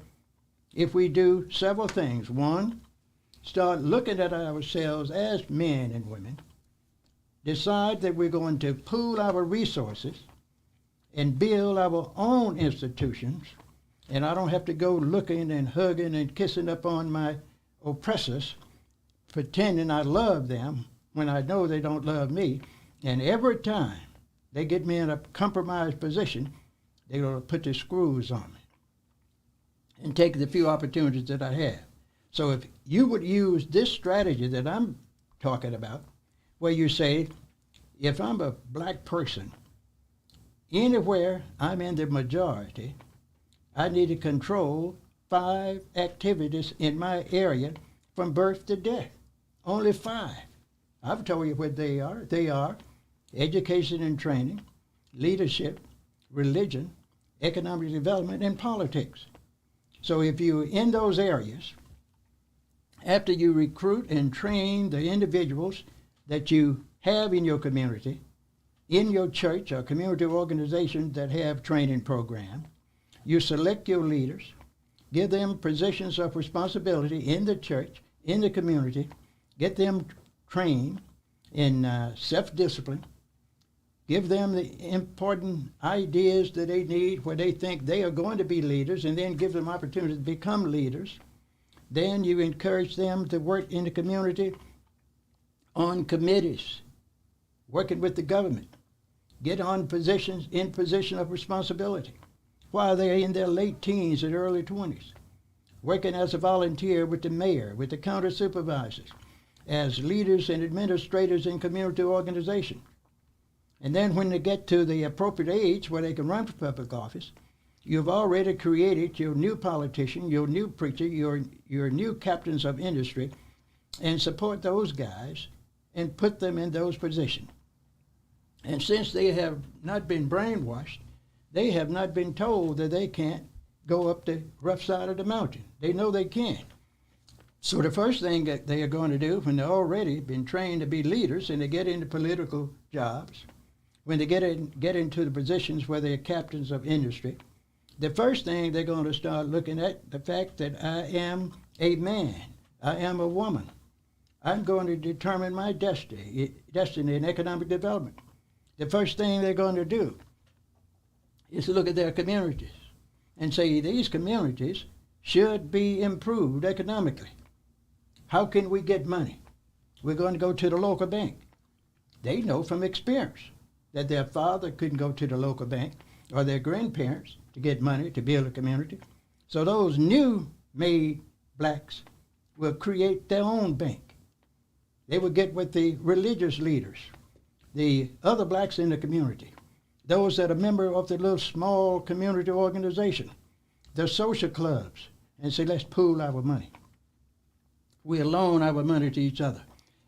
Speaker 2: if we do several things. One, start looking at ourselves as men and women, decide that we're going to pool our resources and build our own institutions, and I don't have to go looking and hugging and kissing up on my oppressors, pretending I love them when I know they don't love me. And every time they get me in a compromised position, they're going to put the screws on me and take the few opportunities that I have. So if you would use this strategy that I'm talking about, where you say, if I'm a black person, anywhere I'm in the majority, I need to control 5 activities in my area from birth to death. Only 5. I've told you what they are. They are education and training, leadership, religion, economic development, and politics. So if you're in those areas, after you recruit and train the individuals that you have in your community, in your church or community organizations that have training programs, you select your leaders, give them positions of responsibility in the church, in the community, get them trained in self-discipline, give them the important ideas that they need where they think they are going to be leaders, and then give them opportunity to become leaders. Then you encourage them to work in the community on committees, working with the government, get on positions in position of responsibility while they're in their late teens and early 20s, working as a volunteer with the mayor, with the county supervisors, as leaders and administrators in community organizations. And then when they get to the appropriate age where they can run for public office, you've already created your new politician, your new preacher, your new captains of industry, and support those guys and put them in those positions. And since they have not been brainwashed, they have not been told that they can't go up the rough side of the mountain. They know they can. So the first thing that they are going to do when they're already been trained to be leaders and they get into political jobs, when they get into the positions where they're captains of industry, the first thing they're going to start looking at the fact that I am a man, I am a woman. I'm going to determine my destiny in economic development. The first thing they're going to do is to look at their communities and say these communities should be improved economically. How can we get money? We're going to go to the local bank. They know from experience that their father couldn't go to the local bank or their grandparents to get money to build a community. So those new made blacks will create their own bank. They will get with the religious leaders, the other blacks in the community, those that are member of the little small community organization, the social clubs, and say, let's pool our money. We'll loan our money to each other.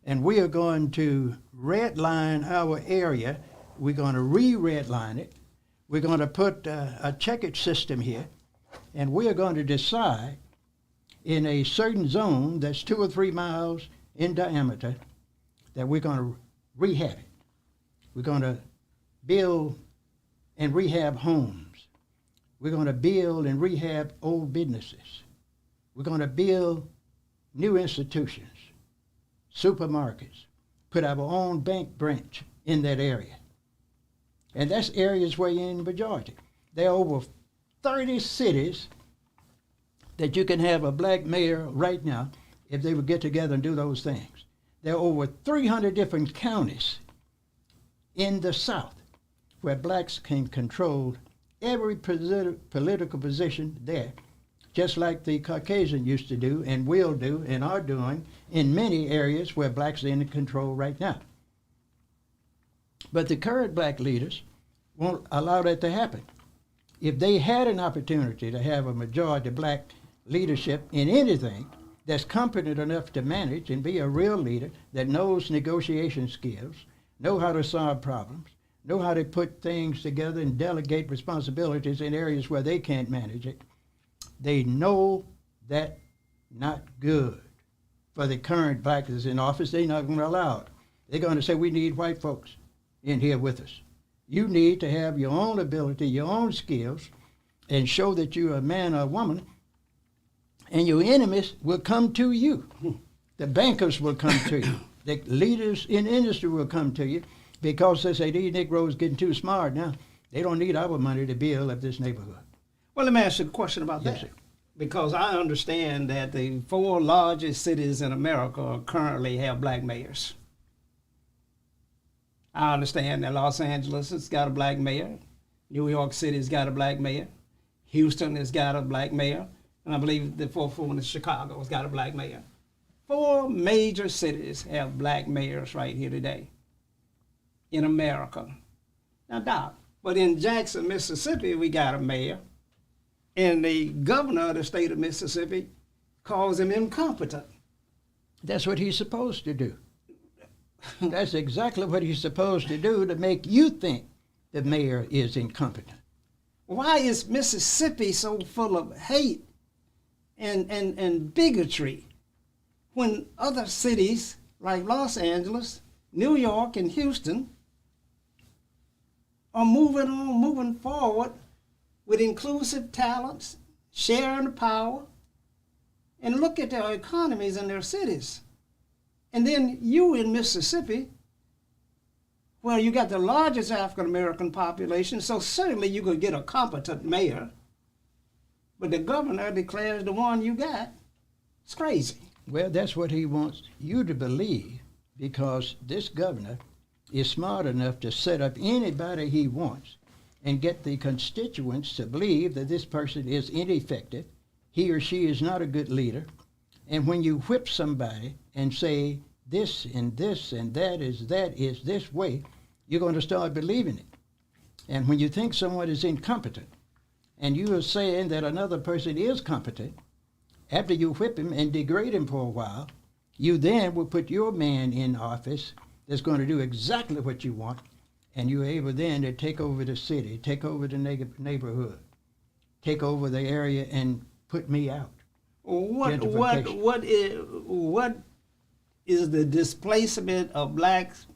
Speaker 2: And we are going to redline our area. We're going to re-redline it. We're going to put a checkage system here. And we are going to decide in a certain zone that's 2 or 3 miles in diameter that we're going to rehab it. We're going to build and rehab homes. We're going to build and rehab old businesses. We're going to build new institutions, supermarkets, put our own bank branch in that area. And that's areas where you're in the majority. There are over 30 cities that you can have a black mayor right now if they would get together and do those things. There are over 300 different counties in the South where blacks can control every political position there, just like the Caucasian used to do and will do and are doing in many areas where blacks are in control right now. But the current black leaders won't allow that to happen. If they had an opportunity to have a majority black leadership in anything that's competent enough to manage and be a real leader that knows negotiation skills, know how to solve problems, know how to put things together and delegate responsibilities in areas where they can't manage it, they know that not good. For the current blacks in office, they're not going to allow it. They're going to say, we need white folks in here with us. You need to have your own ability, your own skills, and show that you're a man or a woman, and your enemies will come to you. The bankers will come to you. The leaders in industry will come to you because they say, these Negroes getting too smart now. They don't need our money to build up this neighborhood.
Speaker 1: Well, let me ask you a question about
Speaker 2: Yes,
Speaker 1: that.
Speaker 2: sir.
Speaker 1: Because I understand that the 4 largest cities in America currently have black mayors. I understand that Los Angeles has got a black mayor, New York City's got a black mayor, Houston has got a black mayor, and I believe the 4th one in Chicago has got a black mayor. 4 major cities have black mayors right here today in America. Now, Doc, but in Jackson, Mississippi, we got a mayor, and the governor of the state of Mississippi calls him incompetent.
Speaker 2: That's what he's supposed to do. That's exactly what he's supposed to do to make you think the mayor is incompetent.
Speaker 1: Why is Mississippi so full of hate and bigotry when other cities like Los Angeles, New York, and Houston are moving forward with inclusive talents, sharing the power, and look at their economies in their cities? And then you in Mississippi, well, you got the largest African-American population, so certainly you could get a competent mayor, but the governor declares the one you got. It's crazy.
Speaker 2: Well, that's what he wants you to believe, because this governor is smart enough to set up anybody he wants and get the constituents to believe that this person is ineffective, he or she is not a good leader. And when you whip somebody and say this and this and that is this way, you're going to start believing it. And when you think someone is incompetent and you are saying that another person is competent, after you whip him and degrade him for a while, you then will put your man in office that's going to do exactly what you want, and you're able then to take over the city, take over the neighborhood, take over the area and put me out. gentrification.
Speaker 1: What is the displacement of blacks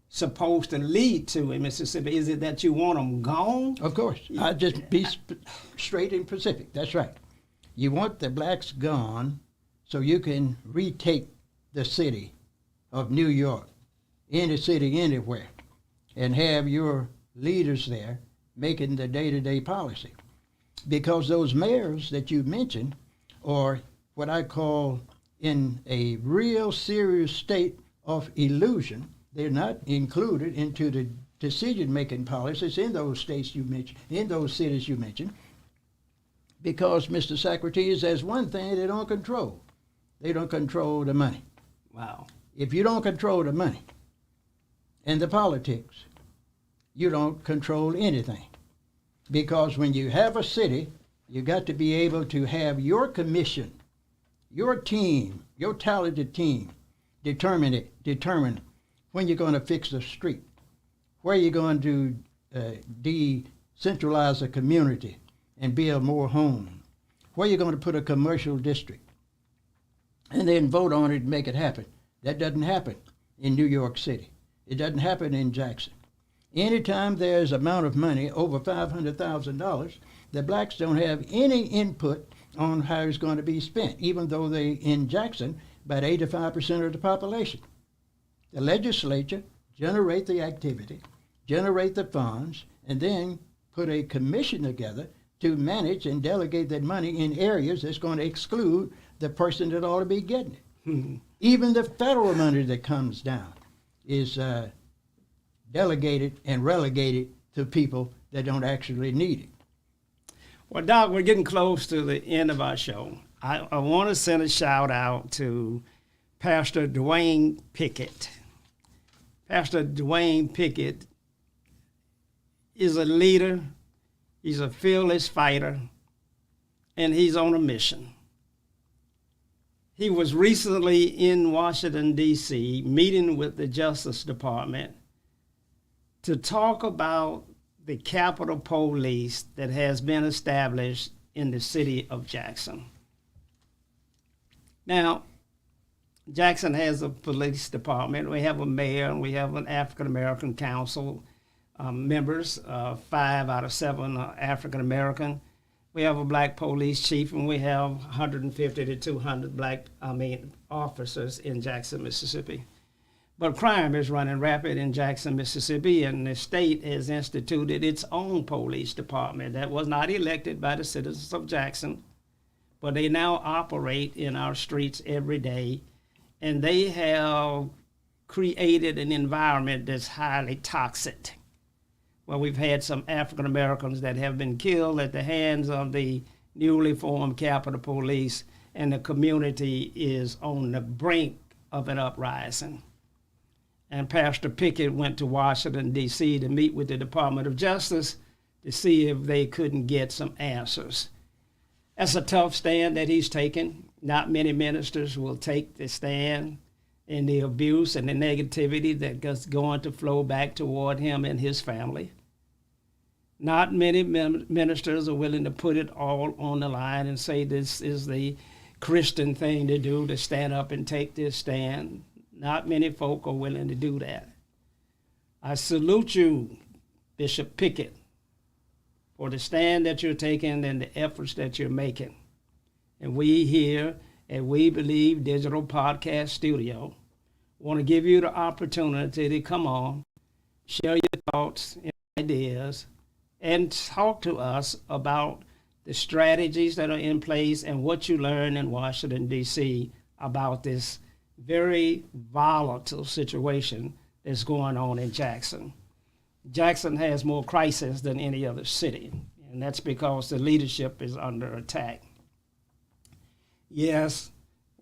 Speaker 1: supposed to lead to in Mississippi? Is it that you want them gone?
Speaker 2: Of course. I just be straight and specific. That's right. You want the blacks gone so you can retake the city of New York, any city anywhere, and have your leaders there making the day-to-day policy. Because those mayors that you mentioned are what I call in a real serious state of illusion. They're not included into the decision-making policies in those states you mentioned, in those cities you mentioned, because, Mr. Socrates, there's one thing they don't control. They don't control the money.
Speaker 1: Wow.
Speaker 2: If you don't control the money and the politics, you don't control anything. Because when you have a city, you got to be able to have your commission, your team, your talented team, determine when you're going to fix the street, where you're going to decentralize the community and build more homes, where you're going to put a commercial district, and then vote on it and make it happen. That doesn't happen in New York City. It doesn't happen in Jackson. Anytime there's amount of money over $500,000, the blacks don't have any input on how it's going to be spent, even though they, in Jackson, about 85% of the population. The legislature generate the activity, generate the funds, and then put a commission together to manage and delegate that money in areas that's going to exclude the person that ought to be getting it. Even the federal money that comes down is delegated and relegated to people that don't actually need it.
Speaker 1: Well, Doc, we're getting close to the end of our show. I want to send a shout out to Pastor Dwayne Pickett. Pastor Dwayne Pickett is a leader, he's a fearless fighter, and he's on a mission. He was recently in Washington, D.C., meeting with the Justice Department to talk about the Capitol Police that has been established in the city of Jackson. Now, Jackson has a police department. We have a mayor, and we have an African-American council members. 5 out of 7 are African-American. We have a black police chief, and we have 150 to 200 officers in Jackson, Mississippi. But crime is running rapid in Jackson, Mississippi, and the state has instituted its own police department that was not elected by the citizens of Jackson, but they now operate in our streets every day, and they have created an environment that's highly toxic. Well, we've had some African Americans that have been killed at the hands of the newly formed Capitol Police, and the community is on the brink of an uprising. And Pastor Pickett went to Washington, D.C. to meet with the Department of Justice to see if they couldn't get some answers. That's a tough stand that he's taken. Not many ministers will take the stand in the abuse and the negativity that's going to flow back toward him and his family. Not many ministers are willing to put it all on the line and say this is the Christian thing to do, to stand up and take this stand. Not many folk are willing to do that. I salute you, Bishop Pickett, for the stand that you're taking and the efforts that you're making. And we here at We Believe Digital Podcast Studio want to give you the opportunity to come on, share your thoughts and ideas, and talk to us about the strategies that are in place and what you learned in Washington, D.C. about this very volatile situation that's going on in Jackson. Jackson has more crisis than any other city, and that's because the leadership is under attack. Yes,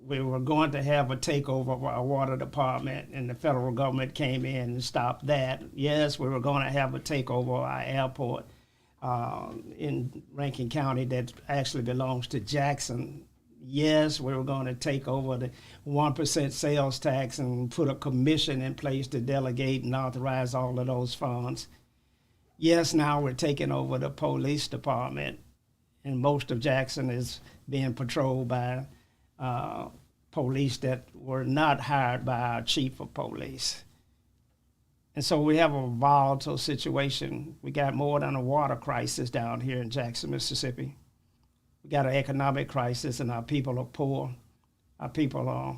Speaker 1: we were going to have a takeover of our water department, and the federal government came in and stopped that. Yes, we were going to have a takeover of our airport in Rankin County that actually belongs to Jackson. Yes, we were going to take over the 1% sales tax and put a commission in place to delegate and authorize all of those funds. Yes, now we're taking over the police department. and most of Jackson is being patrolled by police that were not hired by our chief of police. And so we have a volatile situation. We got more than a water crisis down here in Jackson, Mississippi. We got an economic crisis, and our people are poor. Our people are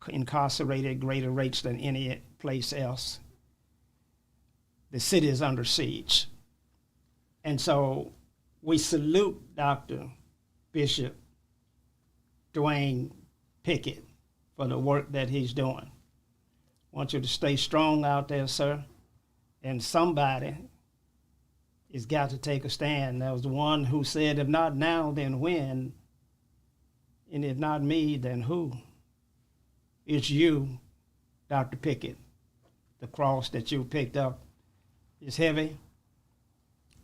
Speaker 1: incarcerated at greater rates than any place else. The city is under siege. And so we salute Dr. Bishop Dwayne Pickett for the work that he's doing. I want you to stay strong out there, sir. And somebody has got to take a stand. There was the one who said, if not now, then when? And if not me, then who? It's you, Dr. Pickett. The cross that you picked up is heavy,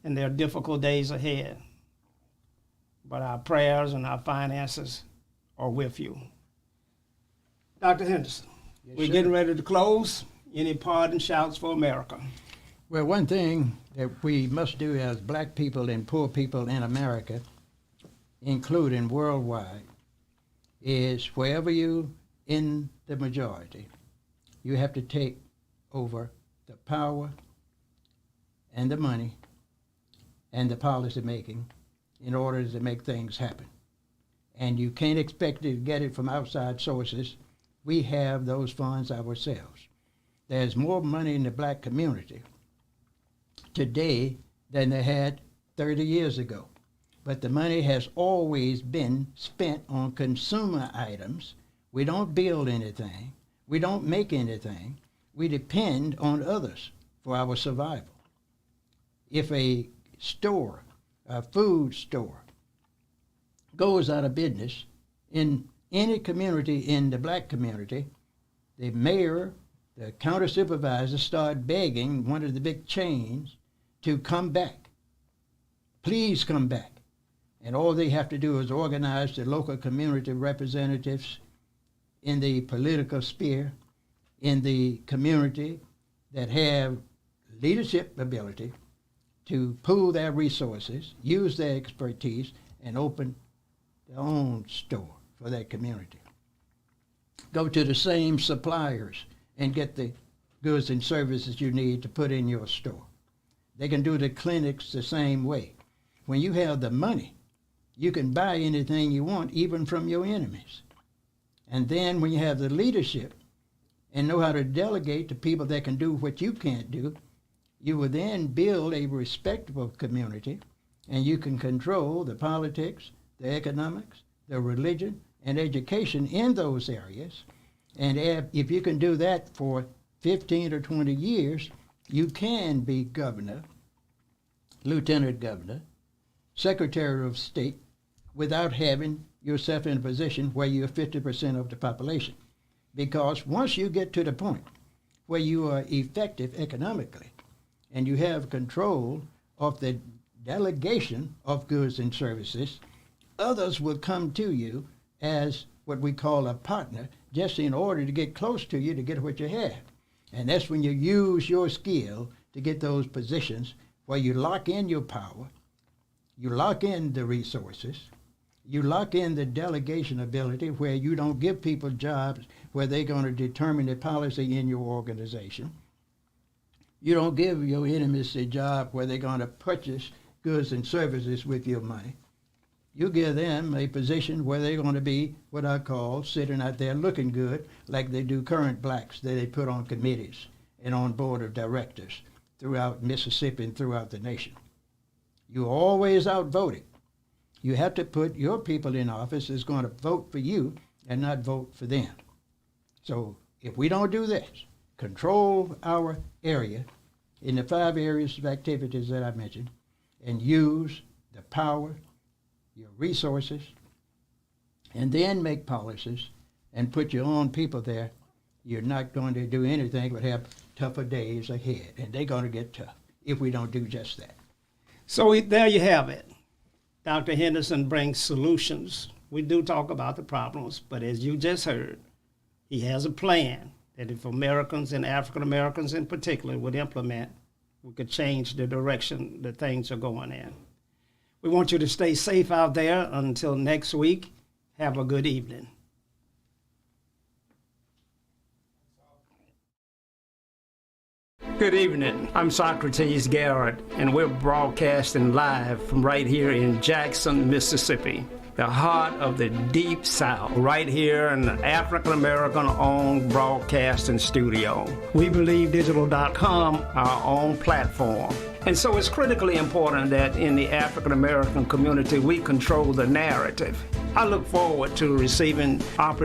Speaker 1: and there are difficult days ahead. But our prayers and our finances are with you. Dr. Henderson,
Speaker 2: Yes,
Speaker 1: we're
Speaker 2: sir.
Speaker 1: getting ready to close. Any parting shouts for America?
Speaker 2: Well, one thing that we must do as black people and poor people in America, including worldwide, is wherever you in the majority, you have to take over the power and the money and the policy making in order to make things happen. And you can't expect to get it from outside sources. We have those funds ourselves. There's more money in the black community today than they had 30 years ago. But the money has always been spent on consumer items. We don't build anything. We don't make anything. We depend on others for our survival. If a store, a food store, goes out of business in any community in the black community, the mayor, the county supervisor start begging one of the big chains to come back. Please come back. And all they have to do is organize the local community representatives in the political sphere, in the community that have leadership ability to pool their resources, use their expertise, and open their own store for that community. Go to the same suppliers and get the goods and services you need to put in your store. They can do the clinics the same way. When you have the money, you can buy anything you want, even from your enemies. And then when you have the leadership and know how to delegate to people that can do what you can't do, you will then build a respectable community, and you can control the politics, the economics, the religion, and education in those areas. And if you can do that for 15 or 20 years, you can be governor, lieutenant governor, secretary of state, without having yourself in a position where you're 50% of the population. Because once you get to the point where you are effective economically and you have control of the delegation of goods and services, others will come to you as what we call a partner, just in order to get close to you to get what you have. And that's when you use your skill to get those positions where you lock in your power, you lock in the resources, you lock in the delegation ability where you don't give people jobs where they're going to determine the policy in your organization. You don't give your enemies a job where they're going to purchase goods and services with your money. You give them a position where they're going to be what I call sitting out there looking good, like they do current blacks that they put on committees and on board of directors throughout Mississippi and throughout the nation. You're always outvoted. You have to put your people in office that's going to vote for you and not vote for them. So if we don't do this, control our area in the 5 areas of activities that I mentioned, and use the power, your resources, and then make policies and put your own people there, you're not going to do anything but have tougher days ahead. And they're going to get tough if we don't do just that.
Speaker 1: So there you have it. Dr. Henderson brings solutions. We do talk about the problems, but as you just heard, he has a plan that if Americans and African Americans in particular would implement, we could change the direction that things are going in. We want you to stay safe out there. Until next week, have a good evening. Good evening. I'm Socrates Garrett, and we're broadcasting live from right here in Jackson, Mississippi, the heart of the Deep South, right here in the African-American-owned broadcasting studio. We believe digital.com, our own platform. And so it's critically important that in the African-American community, we control the narrative. I look forward to receiving opportunities